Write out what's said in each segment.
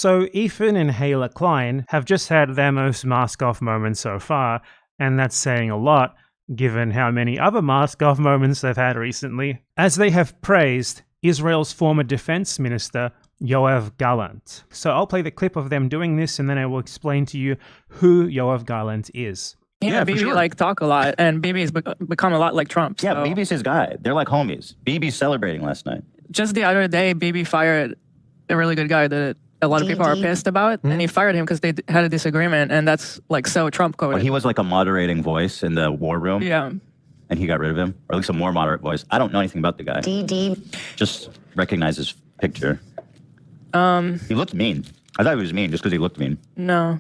So Ethan and Hila Klein have just had their most mask-off moment so far, and that's saying a lot, given how many other mask-off moments they've had recently, as they have praised Israel's former defense minister, Yoav Gallant. So I'll play the clip of them doing this, and then I will explain to you who Yoav Gallant is. Yeah, Bibi sure. talk a lot, and Bibi's become a lot like Trump. Yeah, so. Bibi's his guy. They're like homies. Bibi's celebrating last night. Just the other day, Bibi fired a really good guy that a lot of people are pissed about, and he fired him because they had a disagreement, and that's like so Trump coded. Well, he was like a moderating voice in the war room. Yeah. And he got rid of him, or at least a more moderate voice. I don't know anything about the guy. Just recognize his picture. He looked mean. I thought he was mean just because he looked mean. No,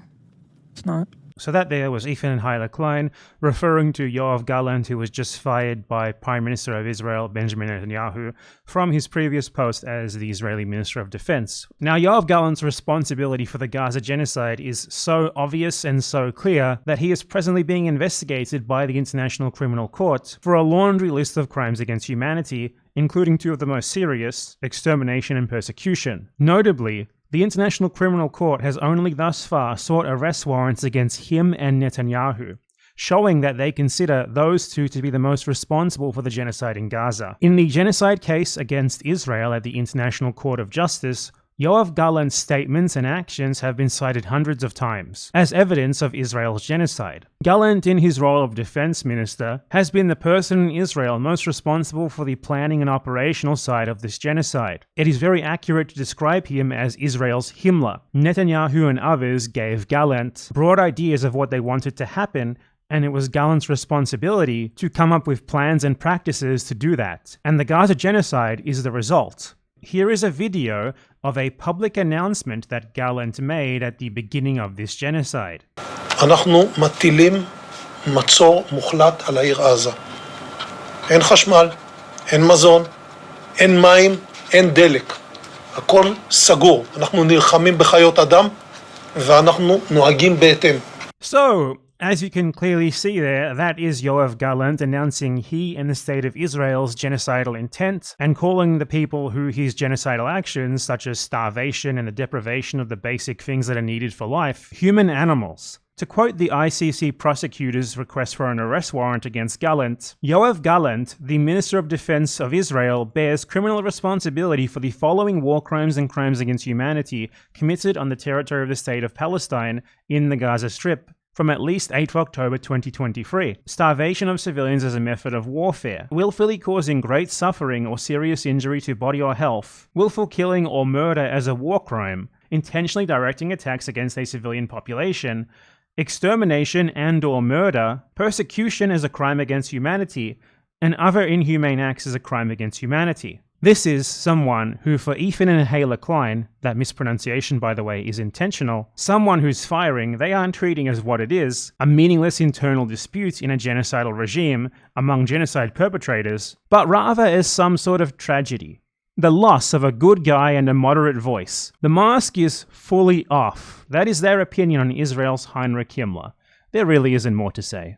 it's not. So that there was Ethan and Hila Klein referring to Yoav Gallant, who was just fired by Prime Minister of Israel, Benjamin Netanyahu, from his previous post as the Israeli Minister of Defense. Now, Yoav Gallant's responsibility for the Gaza genocide is so obvious and so clear that he is presently being investigated by the International Criminal Court for a laundry list of crimes against humanity, including two of the most serious, extermination and persecution. Notably, the International Criminal Court has only thus far sought arrest warrants against him and Netanyahu, showing that they consider those two to be the most responsible for the genocide in Gaza. In the genocide case against Israel at the International Court of Justice, Yoav Gallant's statements and actions have been cited hundreds of times as evidence of Israel's genocide. Gallant, in his role of defense minister, has been the person in Israel most responsible for the planning and operational side of this genocide. It is very accurate to describe him as Israel's Himmler. Netanyahu and others gave Gallant broad ideas of what they wanted to happen, and it was Gallant's responsibility to come up with plans and practices to do that. And the Gaza genocide is the result. Here is a video of a public announcement that Gallant made at the beginning of this genocide. אנחנו מטילים מצור מוחלט על העיר עזה. אין חשמל, אין מזון, אין מים, אין דלק. הכל סגור. אנחנו נלחמים בחיות אדם ואנחנו נוהגים בהתאם. So, as you can clearly see there, that is Yoav Gallant announcing he and the state of Israel's genocidal intent and calling the people who his genocidal actions, such as starvation and the deprivation of the basic things that are needed for life, human animals. To quote the ICC prosecutor's request for an arrest warrant against Gallant, Yoav Gallant, the Minister of Defense of Israel, bears criminal responsibility for the following war crimes and crimes against humanity committed on the territory of the state of Palestine in the Gaza Strip from at least 8th October 2023. Starvation of civilians as a method of warfare. Willfully causing great suffering or serious injury to body or health. Willful killing or murder as a war crime. Intentionally directing attacks against a civilian population. Extermination and or murder. Persecution as a crime against humanity. And other inhumane acts as a crime against humanity. This is someone who, for Ethan and Hila Klein, that mispronunciation by the way is intentional, someone who's firing they aren't treating as what it is, a meaningless internal dispute in a genocidal regime among genocide perpetrators, but rather as some sort of tragedy. The loss of a good guy and a moderate voice. The mask is fully off. That is their opinion on Israel's Heinrich Himmler. There really isn't more to say.